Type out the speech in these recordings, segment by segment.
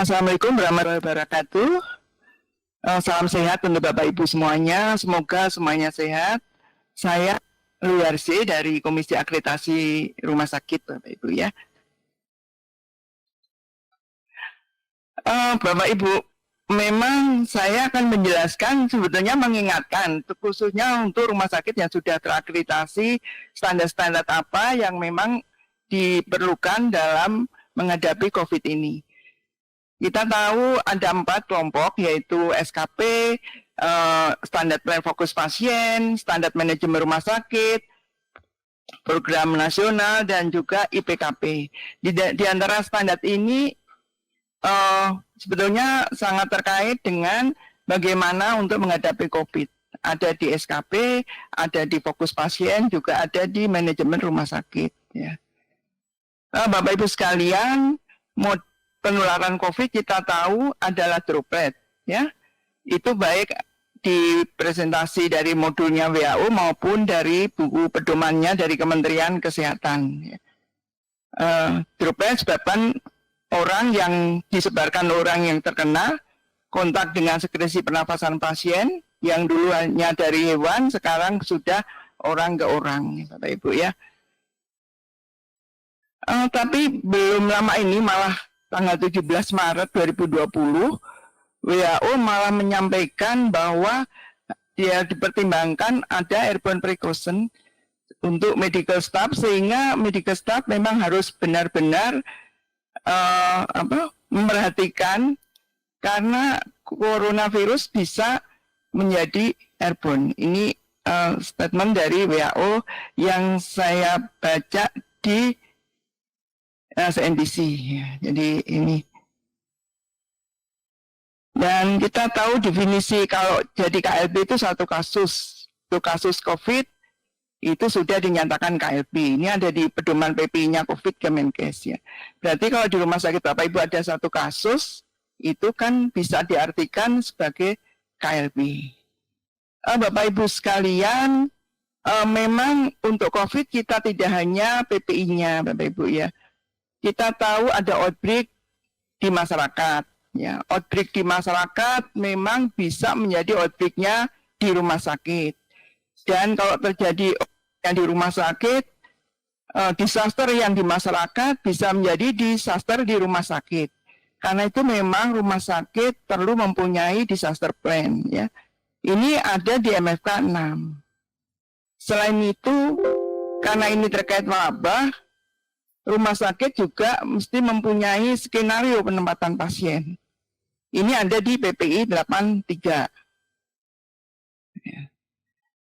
Assalamualaikum warahmatullahi wabarakatuh. Salam sehat untuk Bapak Ibu semuanya. Semoga semuanya sehat. Saya Luarsi dari Komisi Akreditasi Rumah Sakit, Bapak Ibu ya. Bapak Ibu, memang saya akan menjelaskan, sebetulnya mengingatkan, khususnya untuk rumah sakit yang sudah terakreditasi, standar-standar apa yang memang diperlukan dalam menghadapi COVID ini. Kita tahu ada 4 kelompok, yaitu SKP, standar plan fokus pasien, standar manajemen rumah sakit, program nasional, dan juga IPKP. Di antara standar ini sebetulnya sangat terkait dengan bagaimana untuk menghadapi COVID. Ada di SKP, ada di fokus pasien, juga ada di manajemen rumah sakit. Ya. Bapak Ibu sekalian, penularan COVID kita tahu adalah droplet, ya. Itu baik di presentasi dari modulnya WHO maupun dari buku pedomannya dari Kementerian Kesehatan. Droplet sebabkan orang yang disebarkan orang yang terkena kontak dengan sekresi pernafasan pasien yang dulu hanya dari hewan, sekarang sudah orang ke orang, Bapak Ibu ya. Tapi belum lama ini, malah tanggal 17 Maret 2020, WHO malah menyampaikan bahwa dia dipertimbangkan ada airborne precaution untuk medical staff, sehingga medical staff memang harus benar-benar memperhatikan karena coronavirus bisa menjadi airborne. Ini statement dari WHO yang saya baca di CNBC. Jadi ini. Dan kita tahu definisi kalau jadi KLB itu satu kasus. Itu kasus COVID itu sudah dinyatakan KLB. Ini ada di pedoman PP-nya COVID Kemenkes ya. Berarti kalau di rumah sakit Bapak Ibu ada satu kasus, itu kan bisa diartikan sebagai KLB. Bapak Ibu sekalian, memang untuk COVID kita tidak hanya PPI-nya Bapak Ibu ya. Kita tahu ada outbreak di masyarakat. Ya, outbreak di masyarakat memang bisa menjadi outbreak-nya di rumah sakit. Dan kalau terjadi yang di rumah sakit, disaster yang di masyarakat bisa menjadi disaster di rumah sakit. Karena itu memang rumah sakit perlu mempunyai disaster plan. Ya. Ini ada di MFK 6. Selain itu, karena ini terkait wabah, rumah sakit juga mesti mempunyai skenario penempatan pasien. Ini ada di PPI 83. Ya.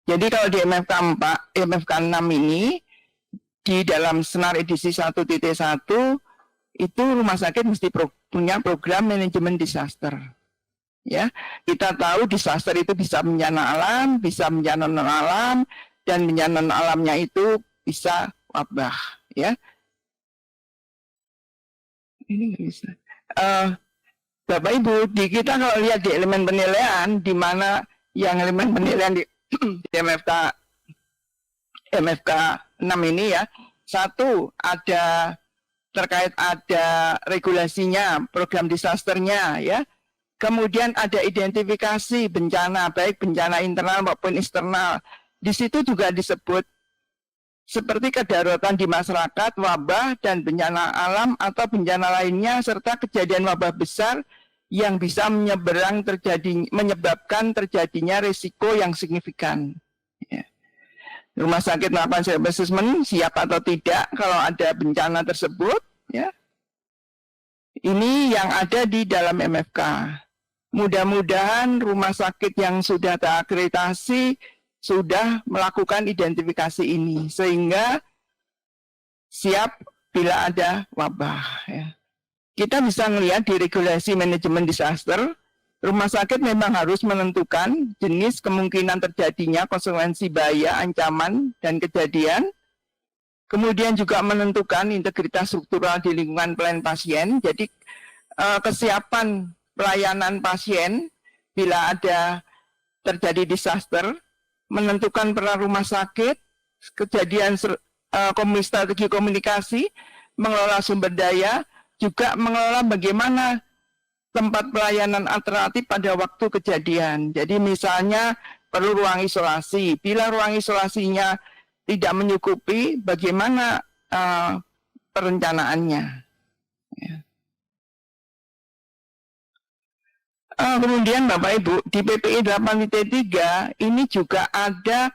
Jadi kalau di MFK 6 ini, di dalam senar edisi 1.1, itu rumah sakit mesti punya program manajemen disaster. Ya, kita tahu disaster itu bisa bencana alam, bisa bencana non alam, dan bencana non alamnya itu bisa wabah. Ya. Ini nggak bisa. Bapak Ibu, di kita kalau lihat di elemen penilaian, di mana yang elemen penilaian di MFK 6 ini ya, satu ada terkait ada regulasinya, program disasternya ya, kemudian ada identifikasi bencana, baik bencana internal maupun eksternal. Di situ juga disebut seperti kedaruratan di masyarakat, wabah, dan bencana alam atau bencana lainnya, serta kejadian wabah besar yang bisa menyebabkan terjadinya risiko yang signifikan. Ya. Rumah sakit melakukan self assessment siap atau tidak kalau ada bencana tersebut. Ya. Ini yang ada di dalam MFK. Mudah-mudahan rumah sakit yang sudah terakreditasi sudah melakukan identifikasi ini sehingga siap bila ada wabah. Ya. Kita bisa melihat di regulasi manajemen disaster, rumah sakit memang harus menentukan jenis kemungkinan terjadinya konsekuensi bahaya, ancaman, dan kejadian. Kemudian juga menentukan integritas struktural di lingkungan pelayanan pasien. Jadi kesiapan pelayanan pasien bila ada terjadi disaster, menentukan peran rumah sakit, kejadian strategi komunikasi, mengelola sumber daya, juga mengelola bagaimana tempat pelayanan alternatif pada waktu kejadian. Jadi misalnya perlu ruang isolasi. Bila ruang isolasinya tidak menyukupi, bagaimana perencanaannya? Ya. Kemudian Bapak Ibu, di PPI 8.3 ini juga ada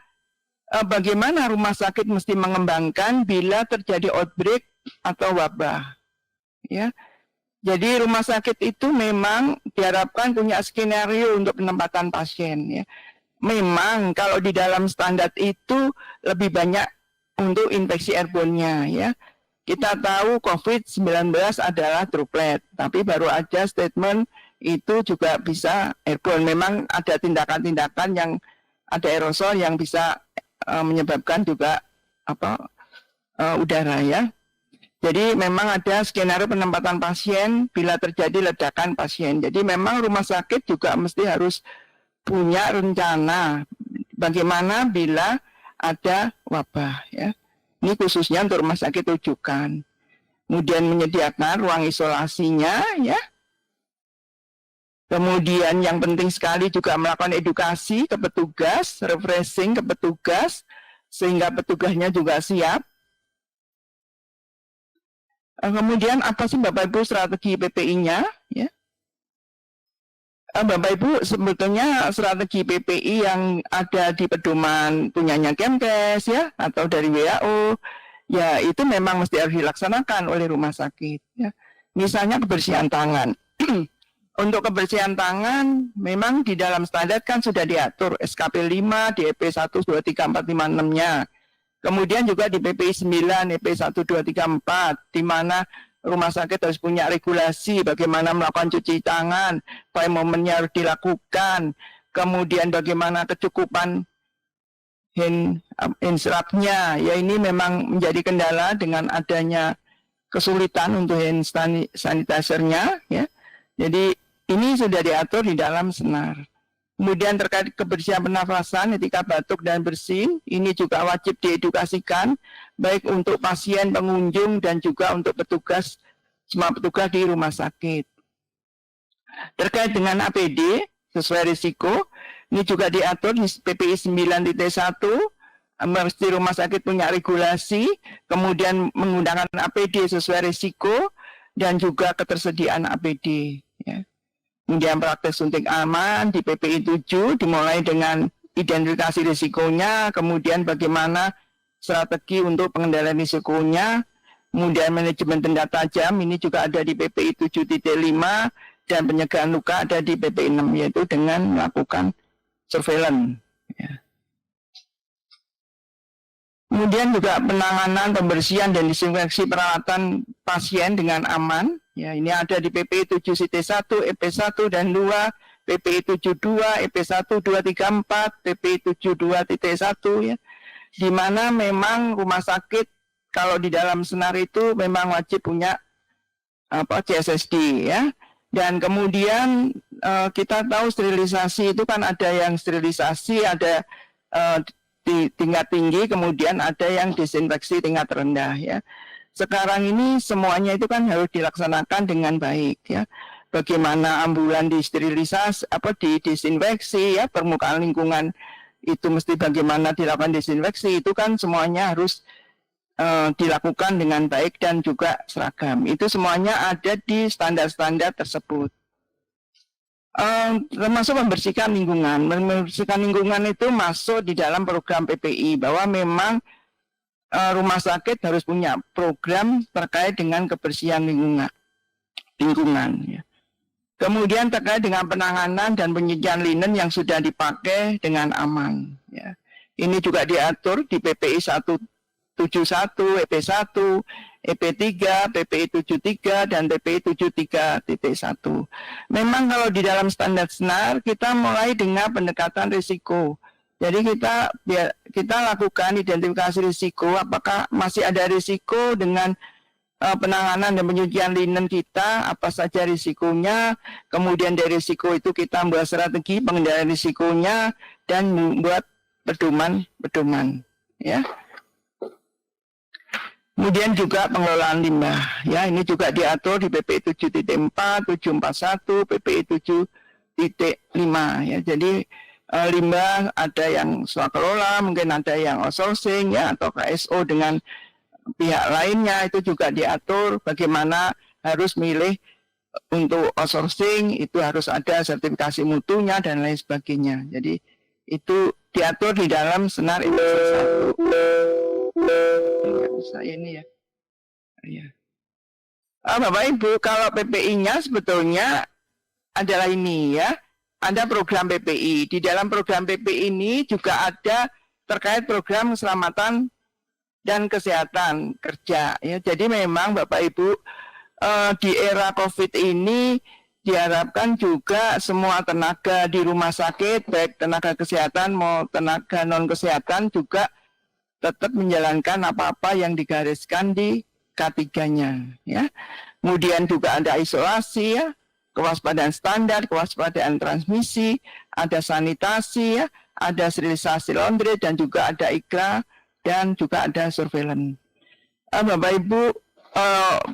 bagaimana rumah sakit mesti mengembangkan bila terjadi outbreak atau wabah. Ya. Jadi rumah sakit itu memang diharapkan punya skenario untuk penempatan pasien. Ya. Memang kalau di dalam standar itu lebih banyak untuk infeksi airborne-nya. Ya. Kita tahu COVID-19 adalah droplet, tapi baru aja statement itu juga bisa airborne. Memang ada tindakan-tindakan yang ada aerosol yang bisa menyebabkan juga udara ya. Jadi memang ada skenario penempatan pasien bila terjadi ledakan pasien. Jadi memang rumah sakit juga mesti harus punya rencana bagaimana bila ada wabah ya. Ini khususnya untuk rumah sakit rujukan. Kemudian menyediakan ruang isolasinya ya. Kemudian yang penting sekali juga melakukan edukasi ke petugas, refreshing ke petugas sehingga petugasnya juga siap. Kemudian apa sih Bapak Ibu strategi PPI-nya? Ya. Bapak Ibu sebetulnya strategi PPI yang ada di pedoman punyanya Kemkes ya atau dari WHO ya itu memang mesti harus dilaksanakan oleh rumah sakit. Ya. Misalnya kebersihan tangan. Untuk kebersihan tangan memang di dalam standar kan sudah diatur SKP 5 di EP 1, 2, 3, 4, 5, 6-nya. Kemudian juga di PPI 9, EP 1, 2, 3, 4, di mana rumah sakit harus punya regulasi bagaimana melakukan cuci tangan, pada momennya harus dilakukan, kemudian bagaimana kecukupan hand strap-nya. Ya ini memang menjadi kendala dengan adanya kesulitan untuk hand sanitizer-nya. Ya. Jadi ini sudah diatur di dalam senar. Kemudian terkait kebersihan pernafasan ketika batuk dan bersin, ini juga wajib diedukasikan, baik untuk pasien, pengunjung, dan juga untuk petugas, semua petugas di rumah sakit. Terkait dengan APD, sesuai risiko, ini juga diatur di PPI 9.1, mesti rumah sakit punya regulasi, kemudian menggunakan APD sesuai risiko, dan juga ketersediaan APD. Ya. Kemudian praktek suntik aman di PPI 7 dimulai dengan identifikasi risikonya, kemudian bagaimana strategi untuk pengendalian risikonya, kemudian manajemen denda tajam ini juga ada di PPI 7.5 dan pencegahan luka ada di PPI 6 yaitu dengan melakukan surveillance. Ya. Kemudian juga penanganan, pembersihan dan disinfeksi peralatan pasien dengan aman. Ya, ini ada di PPI 7.1, EP 1 dan 2, PPI 72, EP 1, 2, 3, 4, PPI 72.1 ya. Di mana memang rumah sakit kalau di dalam senar itu memang wajib punya CSSD ya. Dan kemudian kita tahu sterilisasi itu kan ada yang sterilisasi, ada di tingkat tinggi, kemudian ada yang disinfeksi tingkat rendah ya. Sekarang ini semuanya itu kan harus dilaksanakan dengan baik ya. Bagaimana ambulan disterilisasi, disinfeksi ya, permukaan lingkungan itu mesti bagaimana dilakukan disinfeksi, itu kan semuanya harus dilakukan dengan baik dan juga seragam. Itu semuanya ada di standar-standar tersebut. Termasuk membersihkan lingkungan. Membersihkan lingkungan itu masuk di dalam program PPI bahwa memang rumah sakit harus punya program terkait dengan kebersihan lingkungan ya. Kemudian terkait dengan penanganan dan penyucian linen yang sudah dipakai dengan aman ya. Ini juga diatur di PPI 171, EP 1, EP 3, PPI 73 dan PPI 73.1. Memang kalau di dalam standar senar kita mulai dengan pendekatan risiko. Jadi kita lakukan identifikasi risiko, apakah masih ada risiko dengan penanganan dan penyucian linen kita, apa saja risikonya, kemudian dari risiko itu kita membuat strategi pengendalian risikonya dan membuat pedoman ya. Kemudian juga pengelolaan limbah, ya ini juga diatur di PPI 7.4, 741, PPI 7.5 ya. Jadi limbah ada yang swakelola, mungkin ada yang outsourcing ya atau KSO dengan pihak lainnya, itu juga diatur bagaimana harus milih untuk outsourcing, itu harus ada sertifikasi mutunya dan lain sebagainya. Jadi itu diatur di dalam Senar Indonesia 1. Nggak bisa ini ya. Ya. Bapak Ibu, kalau PPI-nya sebetulnya adalah ini ya. Ada program PPI. Di dalam program PPI ini juga ada terkait program keselamatan dan kesehatan kerja. Ya. Jadi memang Bapak Ibu di era COVID ini diharapkan juga semua tenaga di rumah sakit, baik tenaga kesehatan maupun tenaga non kesehatan juga tetap menjalankan apa-apa yang digariskan di K3-nya. Ya. Kemudian juga ada isolasi, ya, kewaspadaan standar, kewaspadaan transmisi, ada sanitasi, ya, ada sterilisasi laundry, dan juga ada IKRA, dan juga ada surveillance. Bapak Ibu,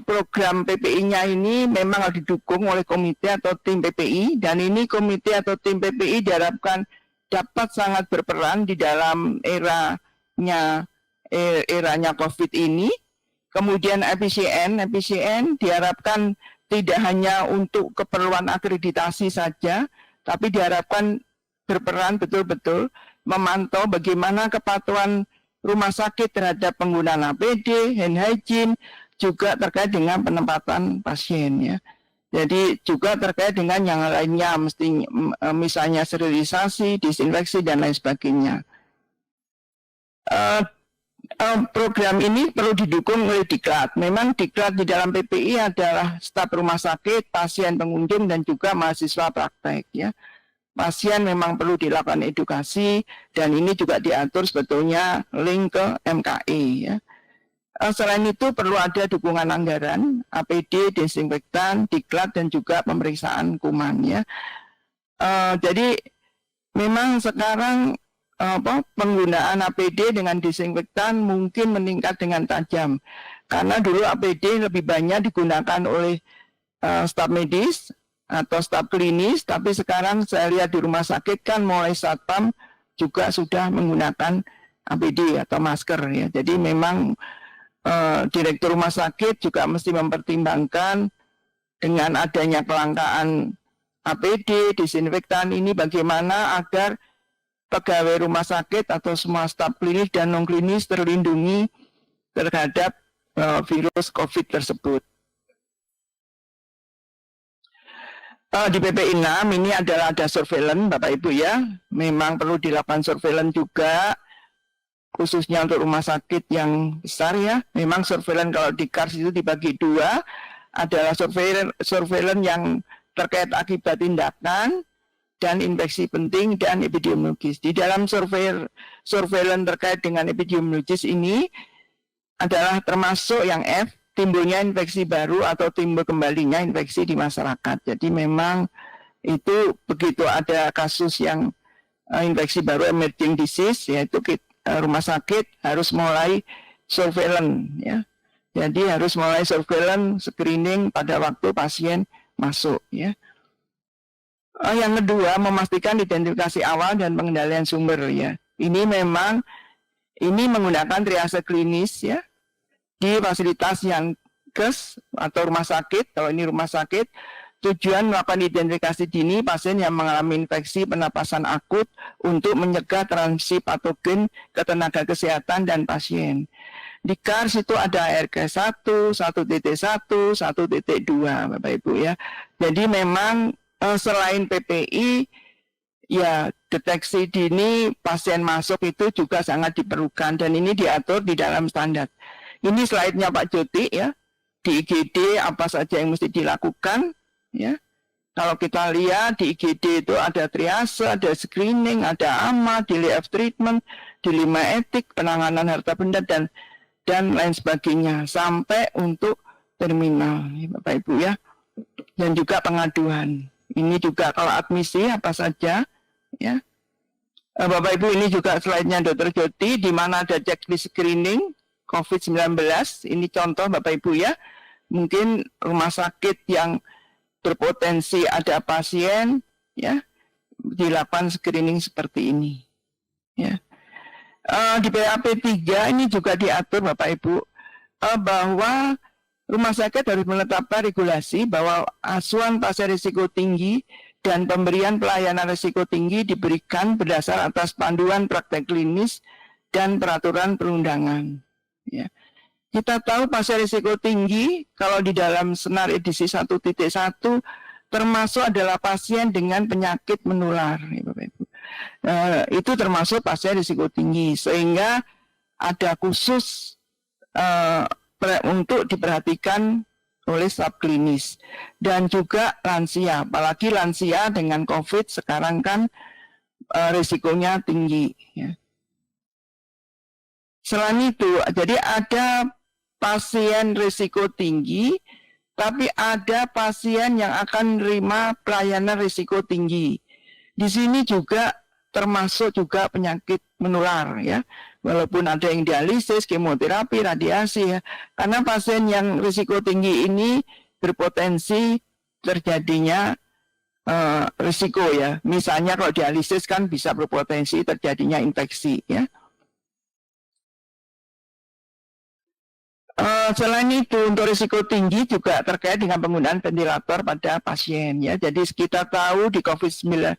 program PPI-nya ini memang harus didukung oleh komite atau tim PPI, dan ini komite atau tim PPI diharapkan dapat sangat berperan di dalam eranya COVID ini. Kemudian efisien diharapkan tidak hanya untuk keperluan akreditasi saja, tapi diharapkan berperan betul-betul memantau bagaimana kepatuhan rumah sakit terhadap penggunaan APD, hand hygiene, juga terkait dengan penempatan pasien ya. Jadi juga terkait dengan yang lainnya, mesti misalnya sterilisasi, disinfeksi dan lain sebagainya. Program ini perlu didukung oleh Diklat. Memang Diklat di dalam PPI adalah staf rumah sakit, pasien, pengunjung, dan juga mahasiswa praktek ya. Pasien memang perlu dilakukan edukasi, dan ini juga diatur sebetulnya link ke MKI ya. Selain itu perlu ada dukungan anggaran, APD, desinfektan, Diklat, dan juga pemeriksaan kuman ya. Jadi memang sekarang penggunaan APD dengan desinfektan mungkin meningkat dengan tajam, karena dulu APD lebih banyak digunakan oleh staf medis atau staf klinis, tapi sekarang saya lihat di rumah sakit kan mulai satpam juga sudah menggunakan APD atau masker ya. Jadi memang direktur rumah sakit juga mesti mempertimbangkan dengan adanya kelangkaan APD, desinfektan ini bagaimana agar pegawai rumah sakit atau semua staf klinis dan non klinis terlindungi terhadap virus COVID tersebut. Di PPI 6 ini adalah ada surveillance Bapak Ibu ya, memang perlu dilakukan surveillance juga, khususnya untuk rumah sakit yang besar ya. Memang surveillance kalau di KARS itu dibagi dua, adalah surveillance yang terkait akibat tindakan, dan infeksi penting dan epidemiologis. Di dalam surveillance terkait dengan epidemiologis ini adalah termasuk yang F, timbulnya infeksi baru atau timbul kembalinya infeksi di masyarakat. Jadi memang itu begitu ada kasus yang infeksi baru emerging disease, yaitu rumah sakit harus mulai surveillance ya. Jadi harus mulai surveillance screening pada waktu pasien masuk ya. Yang kedua, memastikan identifikasi awal dan pengendalian sumber ya. Ini memang menggunakan triase klinis ya di fasilitas yang kes atau rumah sakit. Kalau ini rumah sakit, tujuan melakukan identifikasi dini pasien yang mengalami infeksi pernapasan akut untuk mencegah transmisi patogen ke tenaga kesehatan dan pasien. Di KARS itu ada RK1, 1.1, 1.2 Bapak Ibu ya. Jadi memang selain PPI, ya deteksi dini pasien masuk itu juga sangat diperlukan, dan ini diatur di dalam standar. Ini slide-nya Pak Joti ya, di IGD apa saja yang mesti dilakukan ya. Kalau kita lihat di IGD itu ada triase, ada screening, ada AMA, delay of treatment, dilema etik, penanganan harta benda, dan lain sebagainya, sampai untuk terminal ya, Bapak Ibu ya, dan juga pengaduan. Ini juga kalau admisi apa saja ya. Bapak Ibu, ini juga slide-nya Dr. Joti di mana ada checklist screening COVID-19. Ini contoh Bapak Ibu ya. Mungkin rumah sakit yang berpotensi ada pasien ya dilakukan screening seperti ini. Ya. Di PAP 3 ini juga diatur Bapak Ibu bahwa rumah sakit harus menetapkan regulasi bahwa asuhan pasien risiko tinggi dan pemberian pelayanan risiko tinggi diberikan berdasar atas panduan praktek klinis dan peraturan perundangan. Ya. Kita tahu pasien risiko tinggi kalau di dalam senar edisi 1.1 termasuk adalah pasien dengan penyakit menular. Ya, Bapak Ibu. Itu termasuk pasien risiko tinggi sehingga ada khusus untuk diperhatikan oleh staf klinis dan juga lansia, apalagi lansia dengan COVID sekarang kan risikonya tinggi. Ya. Selain itu, jadi ada pasien risiko tinggi, tapi ada pasien yang akan menerima pelayanan risiko tinggi. Di sini juga termasuk juga penyakit menular ya. Walaupun ada yang dialisis, kemoterapi, radiasi ya. Karena pasien yang risiko tinggi ini berpotensi terjadinya risiko ya. Misalnya kalau dialisis kan bisa berpotensi terjadinya infeksi ya. Selain itu untuk risiko tinggi juga terkait dengan penggunaan ventilator pada pasien ya. Jadi kita tahu di COVID-19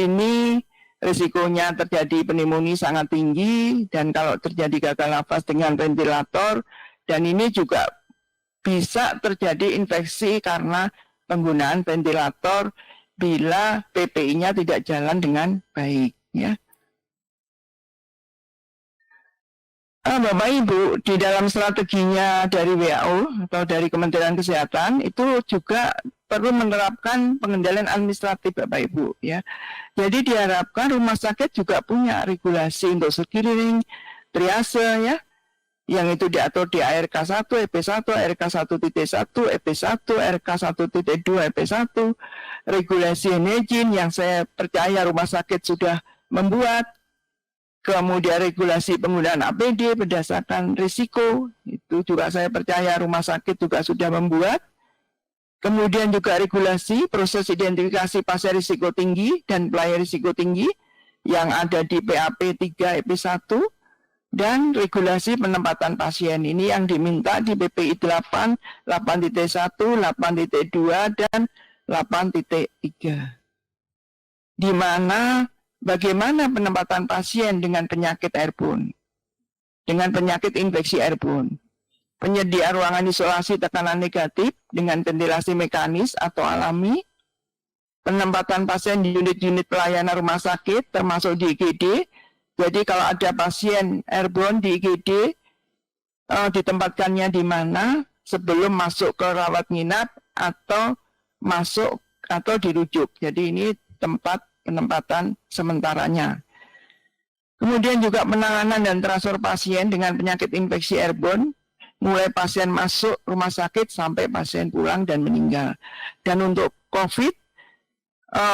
ini risikonya terjadi pneumonia sangat tinggi dan kalau terjadi gagal nafas dengan ventilator dan ini juga bisa terjadi infeksi karena penggunaan ventilator bila PPI-nya tidak jalan dengan baik ya. Bapak Ibu, di dalam strateginya dari WHO atau dari Kementerian Kesehatan itu juga perlu menerapkan pengendalian administratif Bapak Ibu ya. Jadi diharapkan rumah sakit juga punya regulasi untuk screening, triase ya, yang itu diatur di ARK 1, EP1, ARK 1.1, EP1, ARK 1.2, EP1, regulasi hygiene yang saya percaya rumah sakit sudah membuat. Kemudian regulasi penggunaan APD berdasarkan risiko, itu juga saya percaya rumah sakit juga sudah membuat. Kemudian juga regulasi proses identifikasi pasien risiko tinggi dan pelayan risiko tinggi yang ada di PAP 3 EP1 dan regulasi penempatan pasien ini yang diminta di PPI 8, 8.1, 8.2 dan 8.3. Di mana bagaimana penempatan pasien dengan penyakit airborne, dengan penyakit infeksi airborne, penyedia ruangan isolasi tekanan negatif dengan ventilasi mekanis atau alami, penempatan pasien di unit-unit pelayanan rumah sakit termasuk di IGD. Jadi kalau ada pasien airborne di IGD, ditempatkannya di mana sebelum masuk ke rawat nginap atau masuk atau dirujuk. Jadi ini tempat penempatan sementaranya. Kemudian juga penanganan dan transfer pasien dengan penyakit infeksi airborne, mulai pasien masuk rumah sakit sampai pasien pulang dan meninggal. Dan untuk COVID,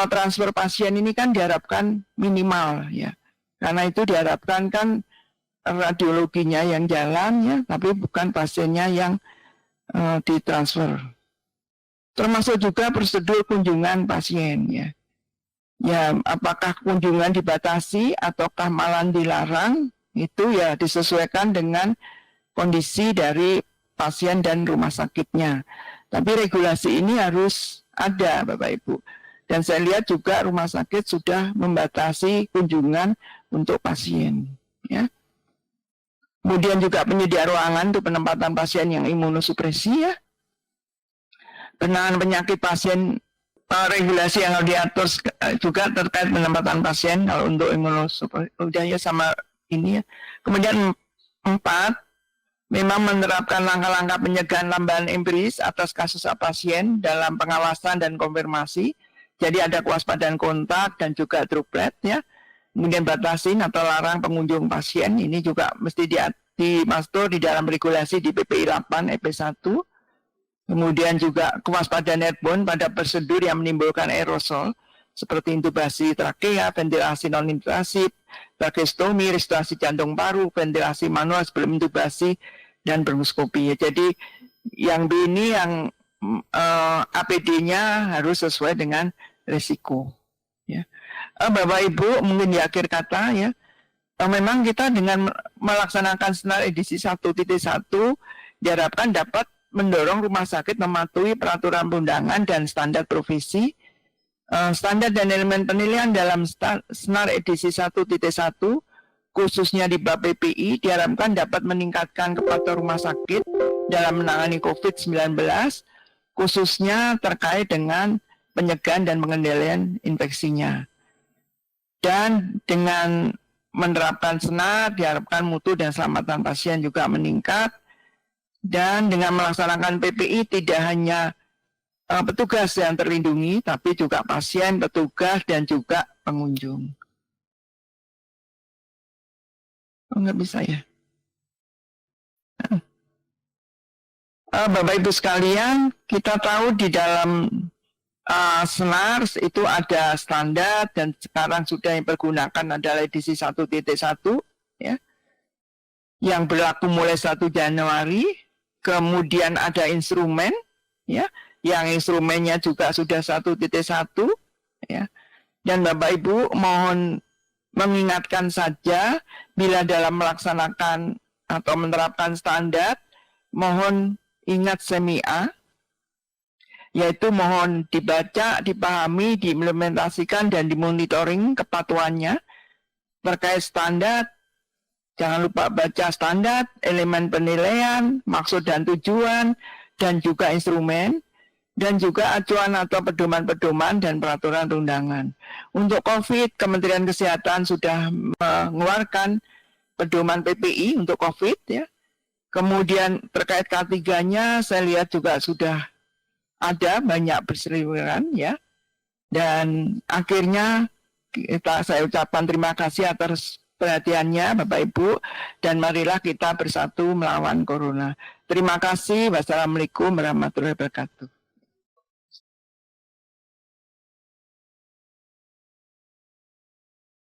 transfer pasien ini kan diharapkan minimal ya. Karena itu diharapkan kan radiologinya yang jalan ya, tapi bukan pasiennya yang ditransfer. Termasuk juga prosedur kunjungan pasien ya. Ya, apakah kunjungan dibatasi ataukah malah dilarang, itu ya disesuaikan dengan kondisi dari pasien dan rumah sakitnya. Tapi regulasi ini harus ada, Bapak Ibu. Dan saya lihat juga rumah sakit sudah membatasi kunjungan untuk pasien. Ya. Kemudian juga penyedia ruangan untuk penempatan pasien yang imunosupresi ya. Penanganan penyakit pasien, regulasi yang harus diatur juga terkait penempatan pasien kalau untuk imunosupresi udah ya sama ini ya. Kemudian 4, memang menerapkan langkah-langkah pencegahan tambahan empiris atas kasus pasien dalam pengawasan dan konfirmasi. Jadi ada kewaspadaan kontak dan juga droplet ya. Kemudian batasin atau larang pengunjung pasien, ini juga mesti dimasuk di dalam regulasi di PPI 8 EP1. Kemudian juga kewaspadaan airborne pada prosedur yang menimbulkan aerosol seperti intubasi trakea, ventilasi non-invasif, tracheostomi, restorasi jantung paru, ventilasi manual sebelum intubasi, dan bronkoskopi. Ya, jadi yang B ini yang APD-nya harus sesuai dengan resiko. Ya. Bapak Ibu, mungkin di akhir kata ya, memang kita dengan melaksanakan senar edisi 1.1 diharapkan dapat mendorong rumah sakit mematuhi peraturan perundangan dan standar profesi. Standar dan elemen penilaian dalam senar edisi 1.1 khususnya di bab PPI diharapkan dapat meningkatkan kepatuhan rumah sakit dalam menangani COVID-19 khususnya terkait dengan pencegahan dan pengendalian infeksinya. Dan dengan menerapkan senar diharapkan mutu dan keselamatan pasien juga meningkat. Dan dengan melaksanakan PPI tidak hanya petugas yang terlindungi, tapi juga pasien, petugas, dan juga pengunjung. Oh, nggak bisa ya? Bapak Ibu sekalian, kita tahu di dalam senar itu ada standar dan sekarang sudah yang pergunakan adalah edisi 1.1 ya, yang berlaku mulai 1 Januari. Kemudian ada instrumen, ya, yang instrumennya juga sudah 1.1, ya. Dan Bapak Ibu mohon mengingatkan saja bila dalam melaksanakan atau menerapkan standar, mohon ingat SEMIA, yaitu mohon dibaca, dipahami, diimplementasikan, dan dimonitoring kepatuhannya terkait standar. Jangan lupa baca standar, elemen penilaian, maksud dan tujuan, dan juga instrumen, dan juga acuan atau pedoman-pedoman dan peraturan perundangan. Untuk COVID, Kementerian Kesehatan sudah mengeluarkan pedoman PPI untuk COVID, ya. Kemudian terkait K3-nya, saya lihat juga sudah ada banyak berseliweran, ya. Dan akhirnya saya ucapkan terima kasih atas perhatiannya Bapak Ibu, dan marilah kita bersatu melawan corona. Terima kasih. Wassalamualaikum warahmatullahi wabarakatuh.